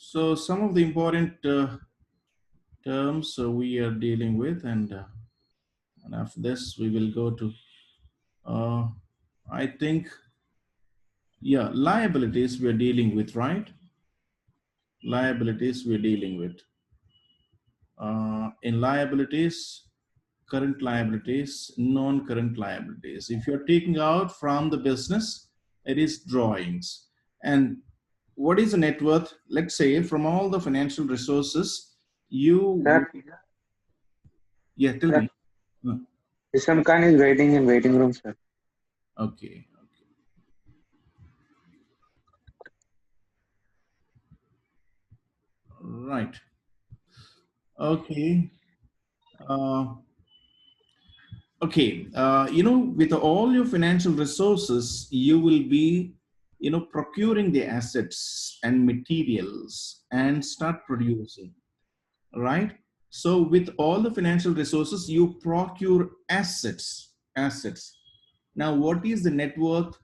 So some of the important terms we are dealing with, and after this we will go to, uh, I think, yeah, liabilities we are dealing with, right? Liabilities we're dealing with. In liabilities, current liabilities, non-current liabilities. If you're taking out from the business, it is drawings. And what is the net worth? Let's say from all the financial resources, you, Sir, yeah, tell sir, me. Uh, some kind is waiting in waiting room, sir. Okay, right. Okay. Uh, okay, with all your financial resources, you will be, procuring the assets and materials and start producing, right? So with all the financial resources, you procure assets. Now, what is the net worth?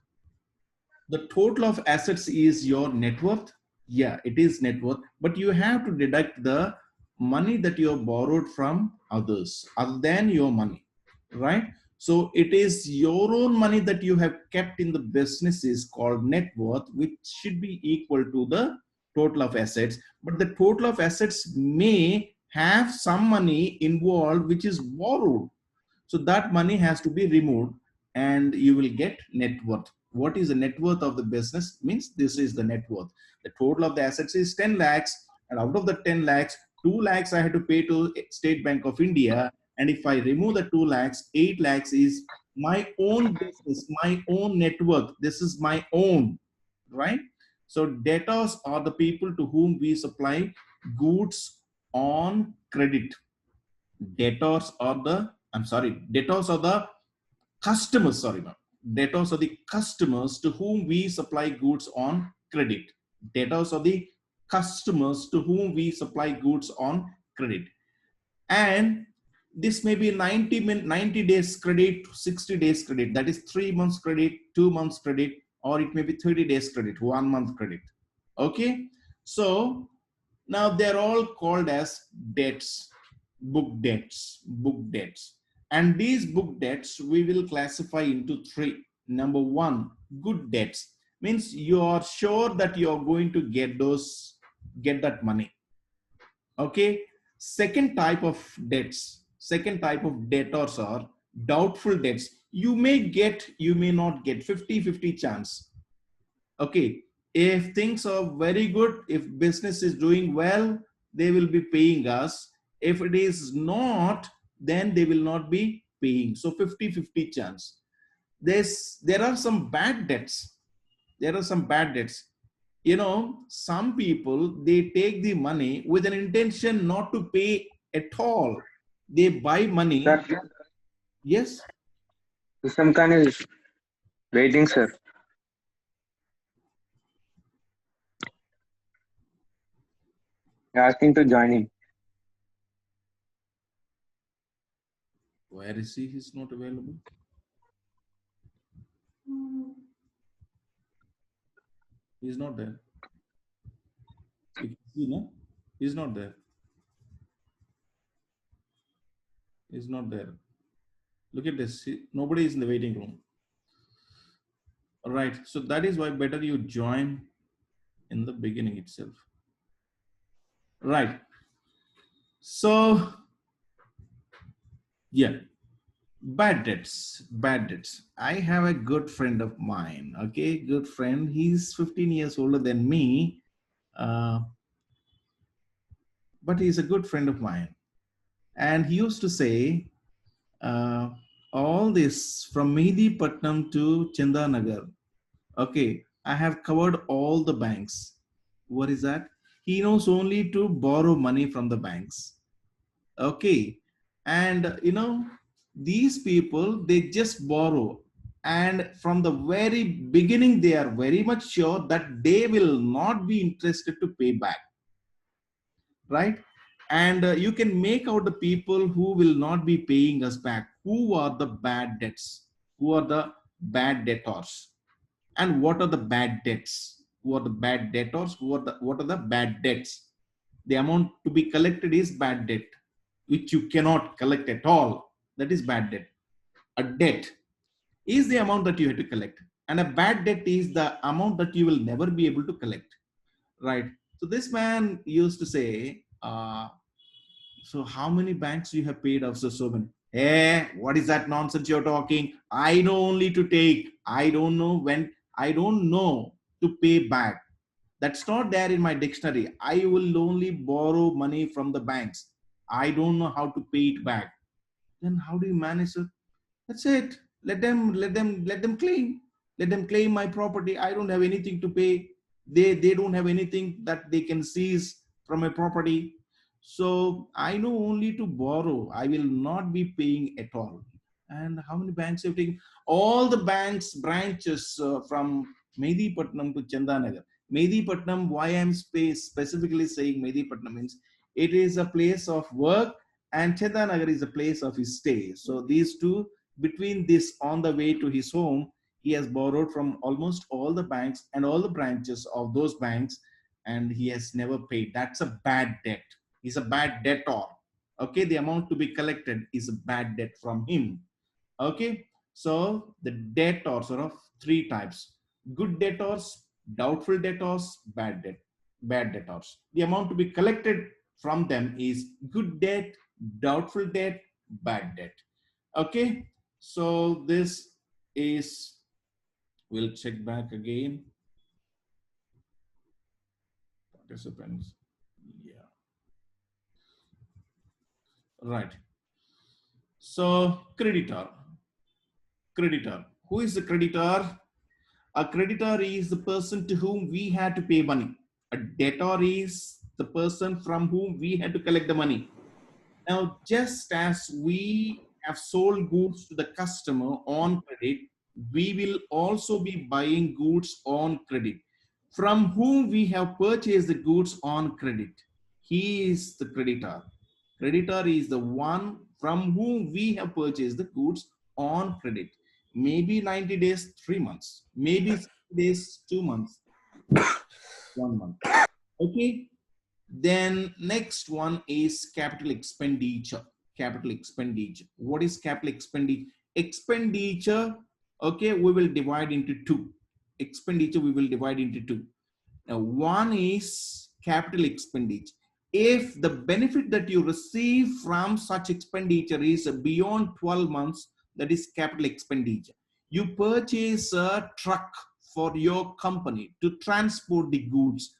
The total of assets is your net worth. Yeah, it is net worth, but you have to deduct the money that you have borrowed from others other than your money, right? So it is your own money that you have kept in the business is called net worth, which should be equal to the total of assets. But the total of assets may have some money involved which is borrowed, so that money has to be removed and you will get net worth. What is the net worth of the business? Means this is the net worth. The total of the assets is 10 lakhs, and out of the 10 lakhs, 2 lakhs I had to pay to State Bank of India. And if I remove the 2 lakhs, 8 lakhs is my own business, my own net worth. This is my own, right? So debtors are the people to whom we supply goods on credit. Debtors are the customers, sorry, ma'am. Debtors are the customers to whom we supply goods on credit. Debtors are the customers to whom we supply goods on credit. And this may be 90 days credit, 60 days credit, that is 3 months credit, 2 months credit, or it may be 30 days credit, 1 month credit. Okay, so now they're all called as debts, book debts. And these book debts we will classify into three. Number one, good debts. Means you are sure that you are going to get that money. Okay. Second type of debtors are doubtful debts. You may get, you may not get, 50-50 chance. Okay, if things are very good, if business is doing well, they will be paying us. If it is not, then they will not be paying. So 50-50 chance. There are some bad debts. There are some bad debts. Some people, they take the money with an intention not to pay at all. They buy money. Sir, Yes. some kind is waiting, sir. Asking to join in. Where is he? He's not available. He's not there. You can see, no? He's not there. He's not there. Look at this. Nobody is in the waiting room. All right. So that is why better you join in the beginning itself. Right. So, yeah. Bad debts. Bad debts. I have a good friend of mine. Okay. Good friend. He's 15 years older than me. Uh, but he's a good friend of mine. And he used to say, uh, all this from Mehdi to Chandanagar. Okay, I have covered all the banks. What is that? He knows only to borrow money from the banks. Okay, and these people, they just borrow, and from the very beginning they are very much sure that they will not be interested to pay back, right? And you can make out the people who will not be paying us back, who are the bad debts, who are the bad debtors. And what are the bad debts? who are the bad debtors, what are the bad debts. The amount to be collected is bad debt, which you cannot collect at all. That is bad debt. A debt is the amount that you have to collect, and a bad debt is the amount that you will never be able to collect, right? So this man used to say, so how many banks you have paid off, so many? Hey, what is that nonsense you're talking? I know only to take. I don't know when. I don't know to pay back. That's not there in my dictionary. I will only borrow money from the banks. I don't know how to pay it back. Then how do you manage it? That's it. Let them claim. Let them claim my property. I don't have anything to pay. They don't have anything that they can seize from a property. So I know only to borrow. I will not be paying at all. And how many banks have taken? All the banks branches from Medipatnam to Chandanagar. Medipatnam, why I'm specifically saying Medipatnam means it is a place of work and Chandanagar is a place of his stay. So these two, between this on the way to his home, he has borrowed from almost all the banks and all the branches of those banks, and he has never paid. That's a bad debt. He's a bad debtor. Okay, the amount to be collected is a bad debt from him. Okay, so the debtors sort of three types: good debtors, doubtful debtors, bad debtors. The amount to be collected from them is good debt, doubtful debt, bad debt. Okay, so this is, we'll check back again. Participants. Yeah, right. So creditor. Creditor. Who is the creditor? A creditor is the person to whom we had to pay money. A debtor is the person from whom we had to collect the money. Now, just as we have sold goods to the customer on credit, we will also be buying goods on credit. From whom we have purchased the goods on credit, he is the creditor. Creditor is the one from whom we have purchased the goods on credit. Maybe 90 days, 3 months. Maybe 60 days, 2 months, 1 month. Okay. Then next one is capital expenditure. Capital expenditure. What is capital expenditure? Expenditure, okay, we will divide into two. Expenditure we will divide into two. Now, one is capital expenditure. If the benefit that you receive from such expenditure is beyond 12 months, that is capital expenditure. You purchase a truck for your company to transport the goods.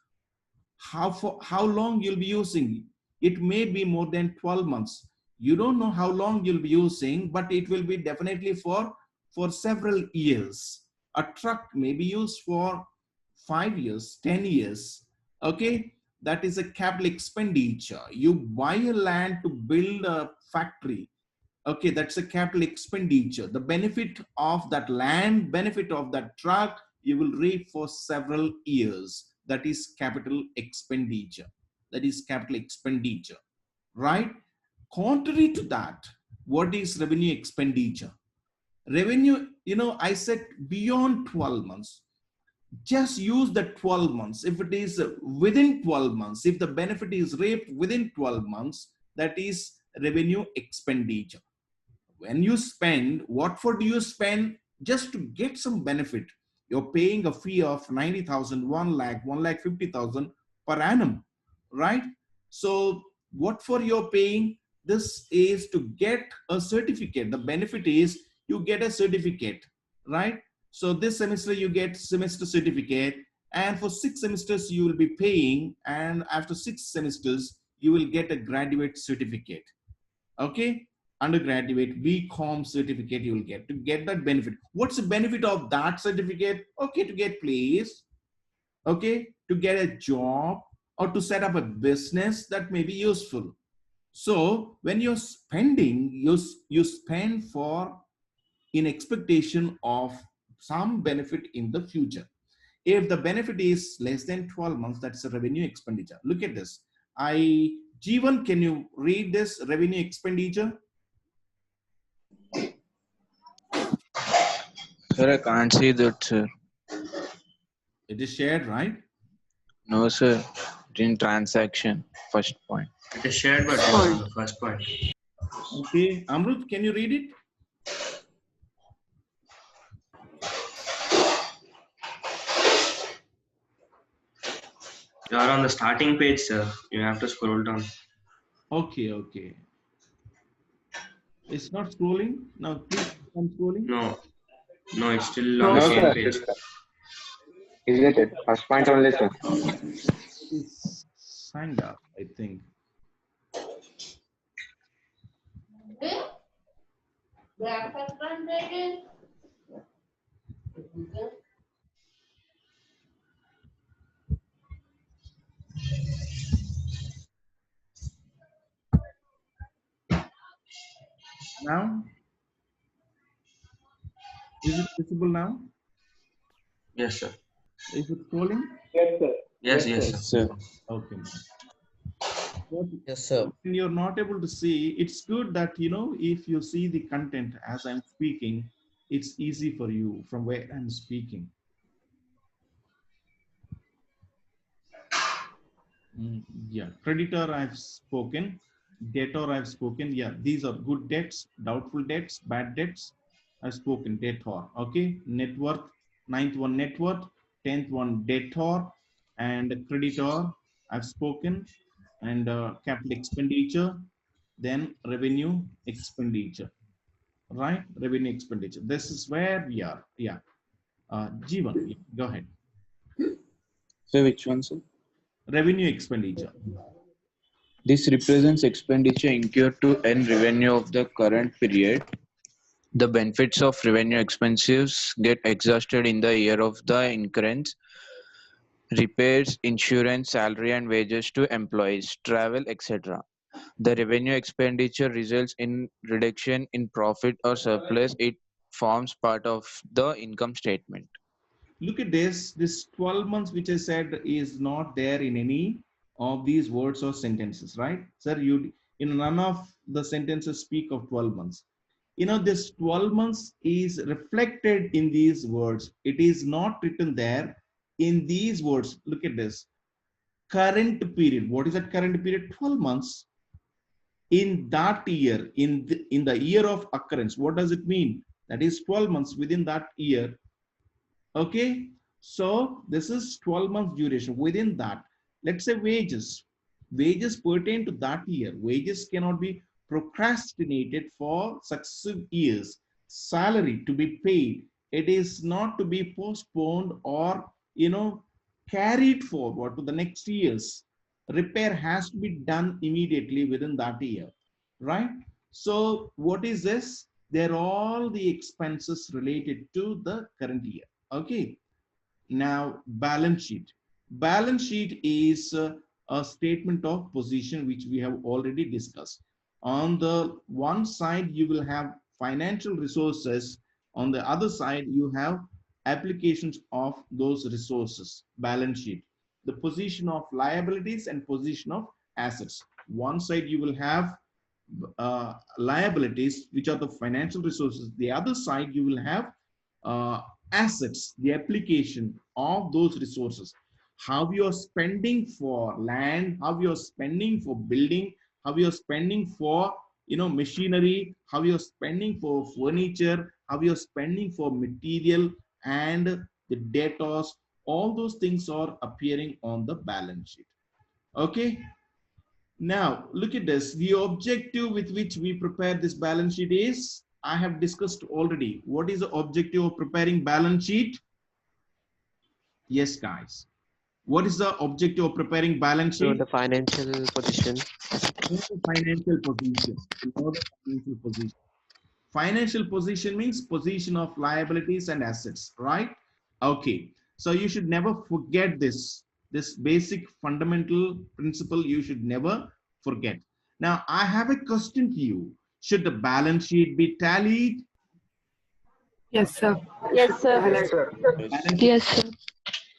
How long you'll be using it may be more than 12 months. You don't know how long you'll be using, but it will be definitely for several years. A truck may be used for 5 years, 10 years. Okay, that is a capital expenditure. You buy a land to build a factory. Okay, that's a capital expenditure. The benefit of that land, benefit of that truck, you will reap for several years. That is capital expenditure. That is capital expenditure, right? Contrary to that, what is revenue expenditure? Revenue, I said beyond 12 months. Just use the 12 months. If it is within 12 months, if the benefit is reaped within 12 months, that is revenue expenditure. When you spend, what for do you spend? Just to get some benefit. You're paying a fee of 90,000, 1 lakh, 1,50,000 per annum, right? So what for you're paying? This is to get a certificate. The benefit is you get a certificate, right? So this semester you get semester certificate, and for 6 semesters you will be paying, and after 6 semesters you will get a graduate certificate. Okay, undergraduate BCom certificate you will get to get that benefit. What's the benefit of that certificate? Okay, to get placed, okay, to get a job, or to set up a business that may be useful. So when you're spending, you spend for in expectation of some benefit in the future. If the benefit is less than 12 months, that's a revenue expenditure. Look at this. Jeevan, can you read this revenue expenditure? Sir, I can't see that, sir. It is shared, right? No, sir. In transaction, first point. It is shared, but on the first point. Okay. Amrut, can you read it? You are on the starting page, sir. You have to scroll down. Okay, okay. It's not scrolling. Now, please, I'm scrolling. No, no, it's still on No, the sir. same page. Isn't it? First point only, sir. It's Sanga, I think. Now, is it visible now? Yes, sir. Is it scrolling? Yes, sir. Yes, yes, Yes, sir. sir. Okay. What, Yes, sir. when you're not able to see, it's good that, if you see the content as I'm speaking, it's easy for you from where I'm speaking. Yeah, creditor I've spoken, debtor I've spoken. Yeah, these are good debts, doubtful debts, bad debts. I've spoken debtor. Okay, net worth, ninth one net worth, 10th one debtor, and creditor I've spoken, and capital expenditure, then revenue expenditure, right? Revenue expenditure. This is where we are. Yeah. Jeevan, yeah, go ahead. So which one, sir? Revenue expenditure. This represents expenditure incurred to earn revenue of the current period. The benefits of revenue expenses get exhausted in the year of the incurrence. Repairs, insurance, salary and wages to employees, travel, etc. The revenue expenditure results in reduction in profit or surplus. It forms part of the income statement. Look at this 12 months which I said is not there in any of these words or sentences, right? Sir, none of the sentences speak of 12 months. This 12 months is reflected in these words. It is not written there in these words. Look at this. Current period. What is that current period? 12 months. In that year, in the year of occurrence, what does it mean? That is 12 months within that year. Okay, so this is 12 months duration. Within that, let's say wages pertain to that year. Wages cannot be procrastinated for successive years. Salary to be paid, it is not to be postponed or carried forward to the next years. Repair has to be done immediately within that year, right? So what is this? They're all the expenses related to the current year. Okay, now balance sheet. Balance sheet is a statement of position which we have already discussed. On the one side, you will have financial resources. On the other side, you have applications of those resources. Balance sheet. The position of liabilities and position of assets. One side you will have liabilities, which are the financial resources. The other side, you will have uh, assets, the application of those resources. How you're spending for land, how you're spending for building, how you're spending for machinery, how you're spending for furniture, how you're spending for material and the debtors. All those things are appearing on the balance sheet. Okay. Now, look at this. The objective with which we prepare this balance sheet is, I have discussed already. What is the objective of preparing balance sheet? Yes, guys. What is the objective of preparing balance So sheet? the financial position. Know the financial position. Know the financial position. Financial position means position of liabilities and assets, right? Okay. So you should never forget this. This basic fundamental principle you should never forget. Now, I have a question to you. Should the balance sheet be tallied? Yes, sir. Yes, sir. Yes, sir. Balance sheet, Yes, sir.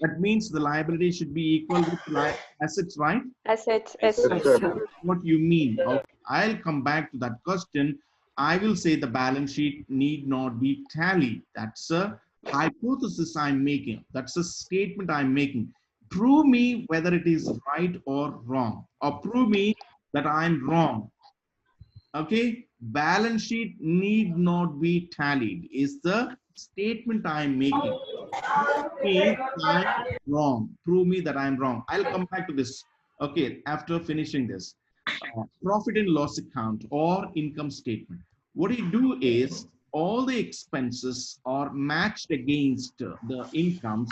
that means the liability should be equal with assets, right? Assets. Yes, Yes, Yes, sir. sir. sir. What you mean? Okay, I'll come back to that question. I will say the balance sheet need not be tallied. That's a hypothesis I'm making. That's a statement I'm making. Prove me whether it is right or wrong, or prove me that I'm wrong. Okay, balance sheet need not be tallied is the statement I'm making. Prove me I'm wrong. Prove me that I'm wrong. I'll come back to this. Okay, after finishing this, profit and loss account or income statement. What you do is all the expenses are matched against the incomes,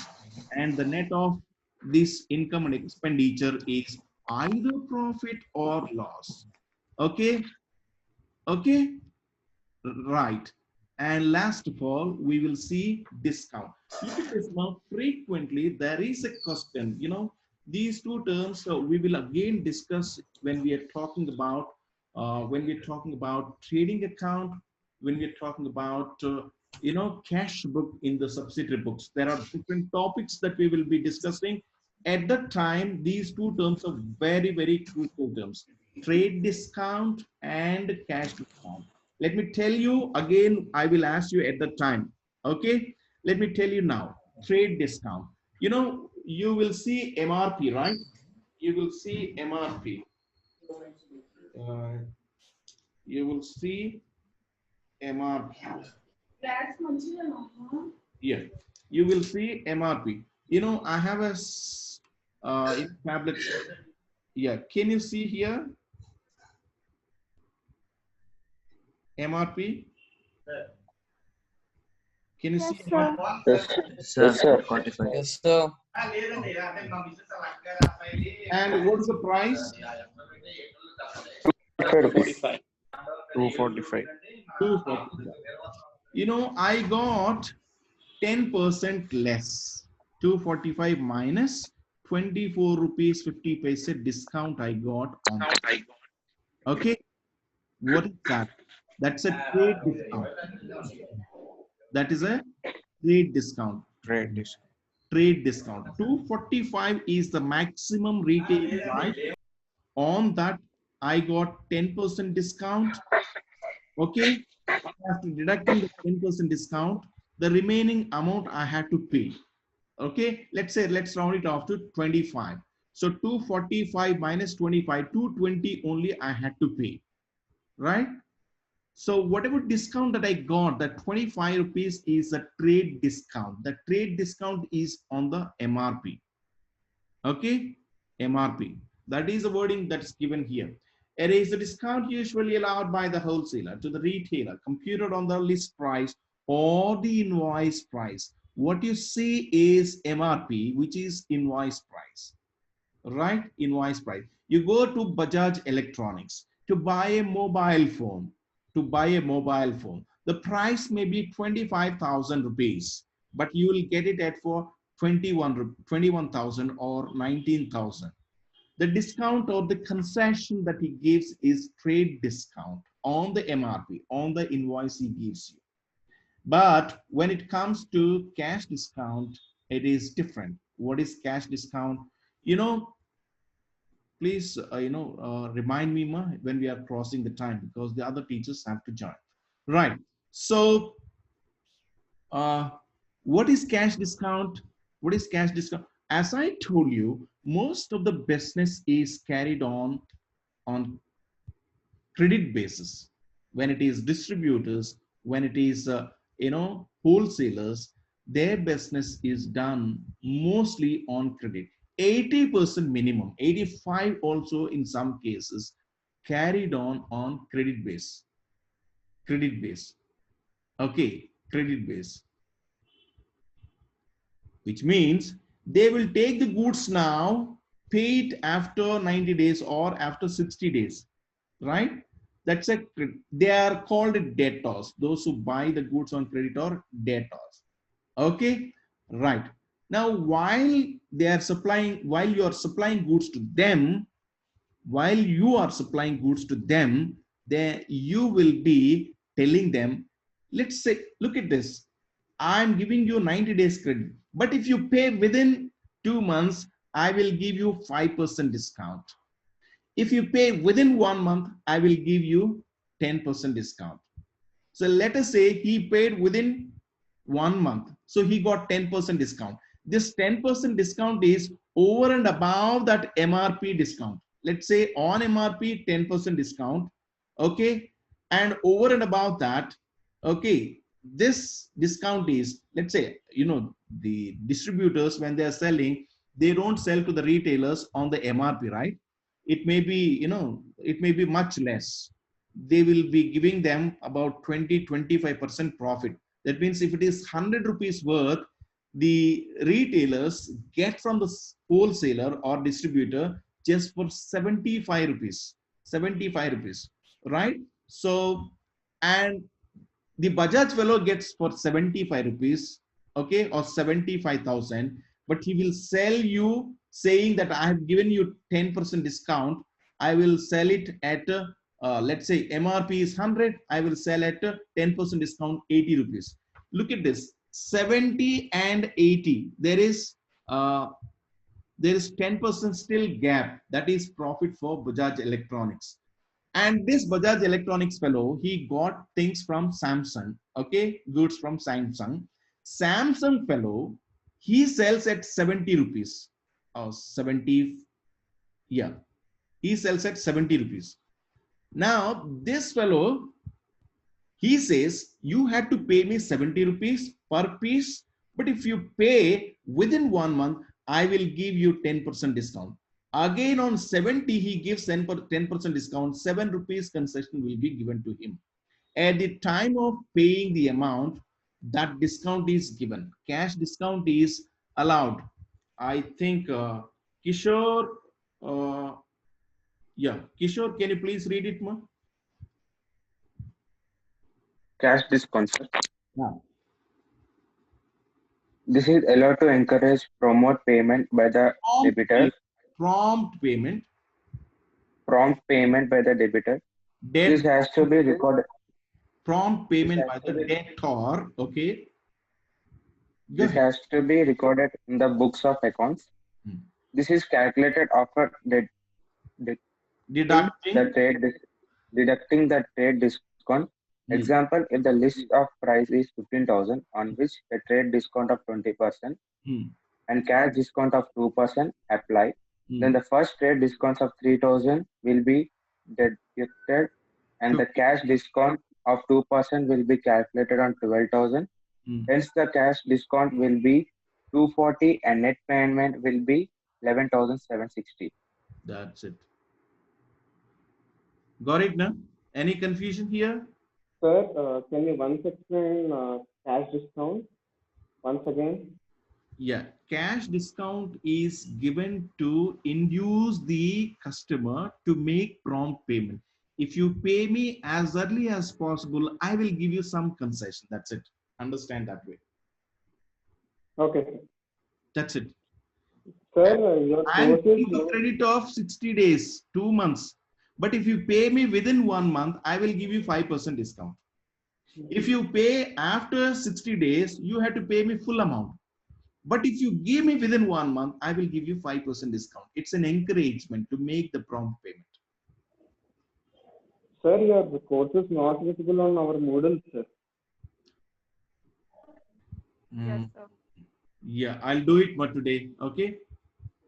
and the net of this income and expenditure is either profit or loss. Okay, okay. Right. And last of all, we will see discount. Look at this now. Frequently, there is a question. These two terms we will again discuss when we are talking about trading account, when we're talking about cash book in the subsidiary books. There are different topics that we will be discussing. At that time, these two terms are very, very crucial terms: trade discount and cash discount. Let me tell you again, I will ask you at the time. Okay, let me tell you now. Trade discount. You will see MRP, right? You will see MRP. Uh, you will see MRP. Yeah, you will see MRP. I have a tablet. Yeah, can you see here MRP? Can you see MRP? Yes, Sir, yes, sir. 45. Yes, sir. And what is the price? 5 rupees. 245. 245. I got 10% less. 245 minus 24 rupees 50 paise discount I got on that. Okay, what is that? That's a trade discount. That is a trade discount. Trade discount. Trade discount. 245 is the maximum retail price. On that, I got 10% discount. Okay, after deducting the 10% discount, the remaining amount I had to pay. Okay, let's round it off to 25. So 245 minus 25, 220 only I had to pay, right? So whatever discount that I got, that 25 rupees is a trade discount. The trade discount is on the MRP. Okay, MRP. That is the wording that's given here. It is the discount usually allowed by the wholesaler to the retailer, computed on the list price or the invoice price. What you see is MRP, which is invoice price, right? Invoice price. You go to Bajaj Electronics to buy a mobile phone. The price may be 25,000 rupees, but you will get it at for 21,000 or 19,000. The discount or the concession that he gives is trade discount on the MRP, on the invoice he gives you. But when it comes to cash discount, it is different. What is cash discount? Please, remind me when we are crossing the time, because the other teachers have to join. Right. So, uh, what is cash discount? What is cash discount? As I told you, most of the business is carried on credit basis. When it is distributors, when it is wholesalers, their business is done mostly on credit. 80% minimum, 85 also in some cases, carried on credit base. Credit base. Okay, credit base. Which means they will take the goods now, pay it after 90 days or after 60 days, right? That's a, they are called debtors. Those who buy the goods on credit are debtors. Okay, right. Now, while you are supplying goods to them, then you will be telling them, let's say, look at this. I'm giving you 90 days credit, but if you pay within 2 months, I will give you 5% discount. If you pay within 1 month, I will give you 10% discount. So let us say he paid within 1 month. So he got 10% discount. This 10% discount is over and above that MRP discount. Let's say on MRP, 10% discount. Okay. And over and above that, okay, this discount is, let's say, the distributors, when they are selling, they don't sell to the retailers on the MRP, right? It may be, it may be much less. They will be giving them about 20-25% profit. That means if it is 100 rupees worth, the retailers get from the wholesaler or distributor just for 75 rupees. 75 rupees, right? So, and the Bajaj fellow gets for 75 rupees, okay, or 75,000, but he will sell you saying that I have given you 10% discount. I will sell it at, let's say MRP is 100, I will sell at 10% discount 80 rupees. Look at this, 70 and 80. Uh, there is 10% still gap. That is profit for Bajaj Electronics. And this Bajaj Electronics fellow, he got things from Samsung, okay, goods from Samsung. Samsung fellow, he sells at 70 rupees or 70, yeah, he sells at 70 rupees. Now, this fellow, he says, you had to pay me 70 rupees per piece, but if you pay within 1 month, I will give you 10% discount. Again, on 70, he gives 10% discount, 7 rupees concession will be given to him. At the time of paying the amount, that discount is given. Cash discount is allowed. I think Kishore, uh, yeah, Kishore, can you please read it, ma? Cash discount, sir. Yeah. This is allowed to encourage promote payment by the debitor, Prompt payment, prompt payment by the debitor. This debt, has to be recorded. prompt payment by the debtor. Okay, go This ahead. has to be recorded in the books of accounts. Hmm. This is calculated after Deducting. deducting the trade discount. Hmm. Example, if the list of price is 15,000 on which a trade discount of 20% Hmm. and cash discount of 2% apply, then Hmm. the first trade discounts of 3,000 will be deducted and True. the cash discount of 2% will be calculated on 12,000. Hmm. Hence, the cash discount will be 240 and net payment will be 11,760. That's it. Got it now? Any confusion here? Sir, can you once explain cash discount once again? Yeah, cash discount is given to induce the customer to make prompt payment. If you pay me as early as possible, I will give you some concession. That's it. Understand that way. Okay, sir. That's it. Sir, your I'm course is giving you credit of 60 days, 2 months. But if you pay me within 1 month, I will give you 5% discount. If you pay after 60 days, you have to pay me full amount. But if you give me within 1 month, I will give you 5% discount. It's an encouragement to make the prompt payment. sir, your course is not visible on our Moodle, sir. Yes, sir. Yeah, I'll do it but today. Okay.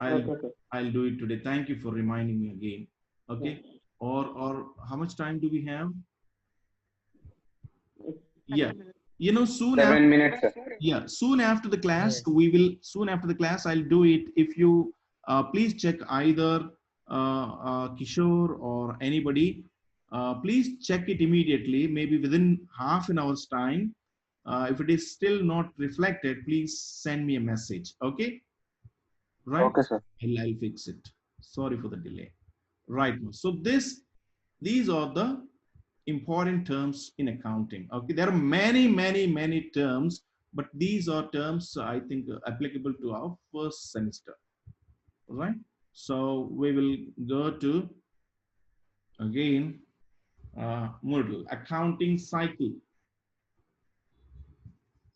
Okay, sir. I'll do it today. Thank you for reminding me again. Okay. Or how much time do we have? Yeah. 7 minutes. Soon 7 after, minutes, sir. yeah, soon after the class, I'll do it. If you please check either Kishore or anybody, please check it immediately, maybe within half an hour's time. If it is still not reflected, please send me a message. Okay. Right. Okay, sir. I'll fix it. Sorry for the delay. Right. So these are the important terms in accounting. Okay, there are many terms, but these are terms I think applicable to our first semester. Right. So we will go to again Moodle accounting cycle.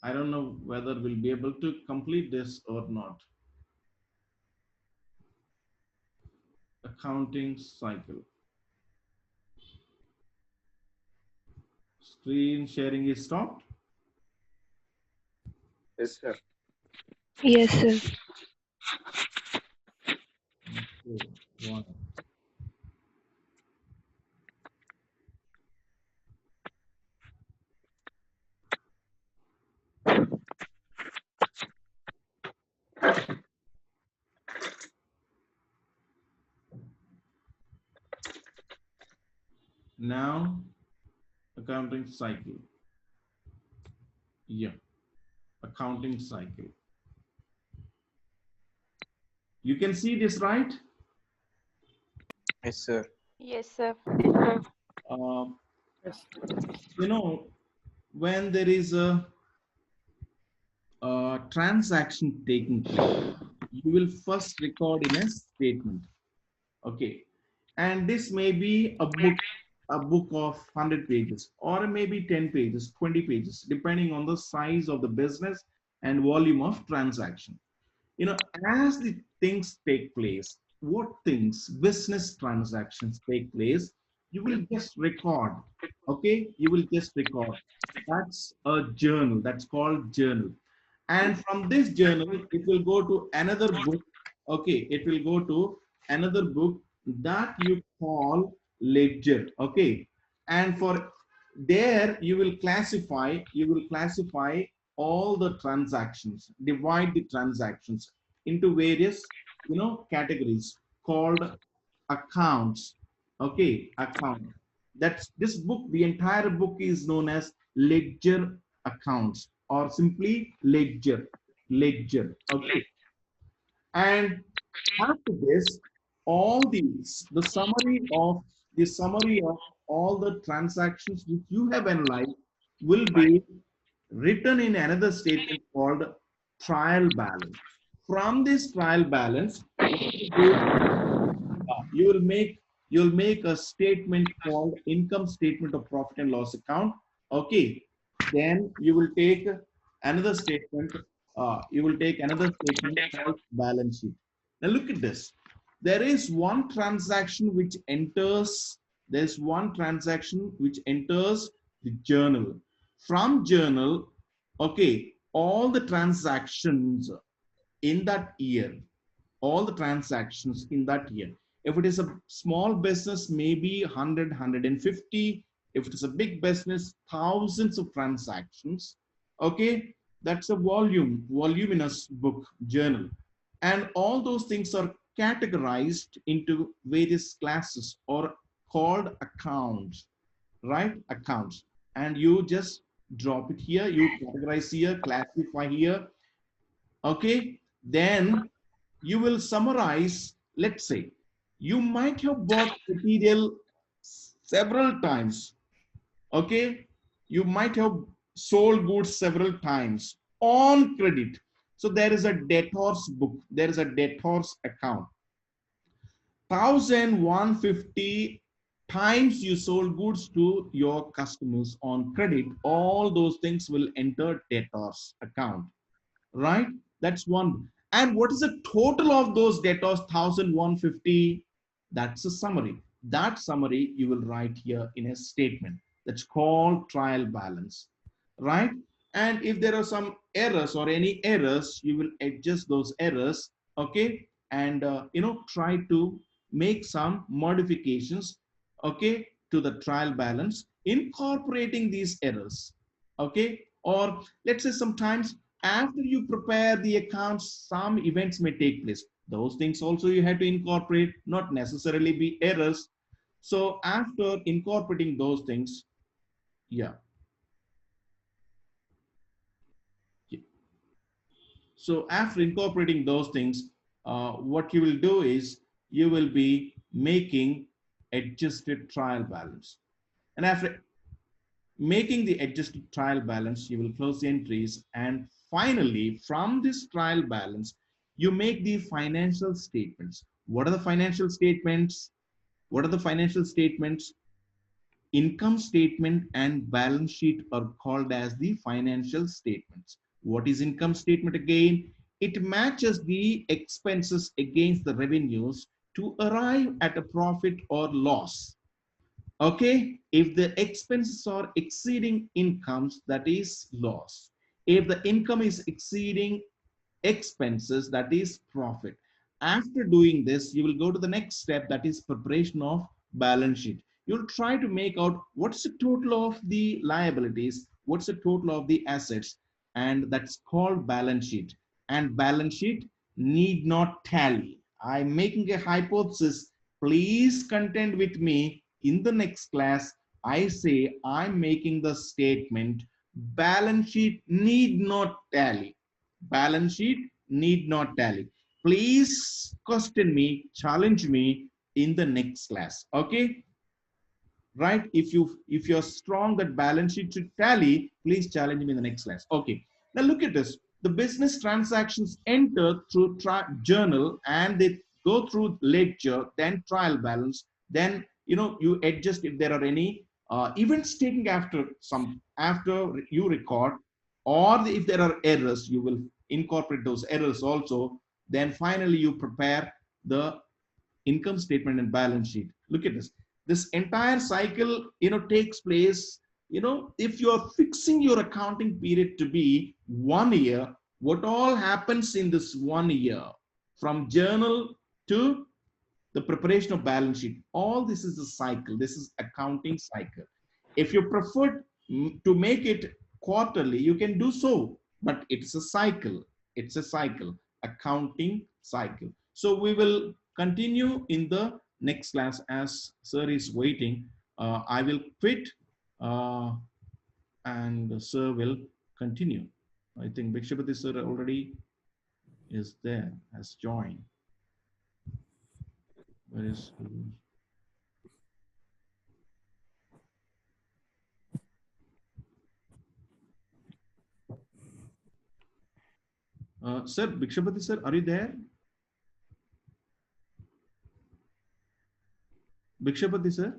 I don't know whether we'll be able to complete this or not. Accounting cycle. Screen sharing is stopped. Yes, sir. Yes, sir. Okay, one. Now, accounting cycle. Yeah, accounting cycle. You can see this, right? Yes, sir. Yes, sir. Uh, Yes. you know, when there is a transaction taking place, you will first record in a statement. Okay. And this may be a book of 100 pages, or maybe 10 pages, 20 pages, depending on the size of the business and volume of transaction. As the things take place, what things, business transactions take place, you will just record. Okay. You will just record. That's a journal. That's called journal. And from this journal, it will go to another book. Okay. It will go to another book that you call ledger. Okay. And for there, you will classify all the transactions, divide the transactions into various, categories called accounts. Okay, account. That's this book. The entire book is known as ledger accounts, or simply ledger. Ledger. Okay, and after this, all these, the summary of all the transactions which you have analyzed will be written in another statement called trial balance. From this trial balance, what you do, you will make a statement called income statement of profit and loss account. Okay, then you will take another statement. You will take another statement called balance sheet. Now look at this. There is one transaction which enters. There's one transaction which enters the journal. From journal, okay, all the transactions in that year, all the transactions in that year. If it is a small business, maybe 100, 150. If it is a big business, thousands of transactions. Okay, that's a voluminous book, journal. And all those things are categorized into various classes or called accounts, right? Accounts. And you just drop it here, you categorize here, classify here. Okay, then you will summarize. Let's say you might have bought material several times. Okay, you might have sold goods several times on credit. So there is a debtors book, there is a debtors account. 1,150 times you sold goods to your customers on credit, all those things will enter debtors account, right? That's one. And what is the total of those debtors? 1,150. That's a summary. That summary you will write here in a statement. That's called trial balance, right? And if there are some errors or any errors, you will adjust those errors, okay? And try to make some modifications, okay, to the trial balance, incorporating these errors, okay? Or let's say sometimes after you prepare the accounts, some events may take place. Those things also you have to incorporate, not necessarily be errors. So after incorporating those things, yeah. So after incorporating those things, what you will do is you will be making adjusted trial balance. And after making the adjusted trial balance, you will close the entries. And finally, from this trial balance, you make the financial statements. What are the financial statements? What are the financial statements? Income statement and balance sheet are called as the financial statements. What is income statement again? It matches the expenses against the revenues to arrive at a profit or loss. Okay, if the expenses are exceeding incomes, that is loss. If the income is exceeding expenses, that is profit. After doing this, you will go to the next step, that is preparation of balance sheet. You'll try to make out what's the total of the liabilities, what's the total of the assets, and that's called balance sheet. And balance sheet need not tally. I'm making a hypothesis. Please contend with me. In the next class, I say I'm making the statement balance sheet need not tally. Balance sheet need not tally. Please question me, challenge me in the next class. Okay, right? If you're strong that balance sheet should tally, please challenge me in the next class. Okay, now look at this. The business transactions enter through journal, and they go through ledger, then trial balance, then you adjust if there are any events taking after you record, or if there are errors, you will incorporate those errors also. Then finally you prepare the income statement and balance sheet. Look at this. This entire cycle, takes place. If you are fixing your accounting period to be 1 year, what all happens in this 1 year, from journal to the preparation of balance sheet, all this is a cycle. This is accounting cycle. If you prefer to make it quarterly, you can do so, but it's a cycle. It's a cycle, accounting cycle. So we will continue in the next class. As sir is waiting, I will quit, uh, and sir will continue. I think Bhikshapati sir already is there, has joined. Where is he? Sir, Bhikshapati sir, are you there? Bhikshapati sir,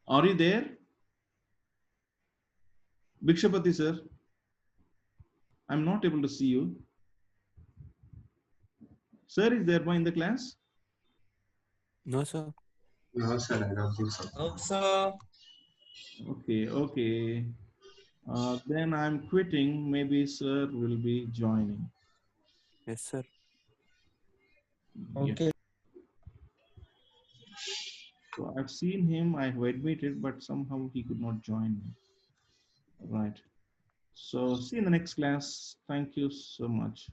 are you there? Bhikshapati sir, I'm not able to see you. Sir is there in the class? No, sir. No, sir, I don't think so. No, sir. Okay, okay. Then I'm quitting. Maybe sir will be joining. Yes, sir. Yeah. Okay. So I've seen him, I've admitted, but somehow he could not join me. Right. So see you in the next class. Thank you so much.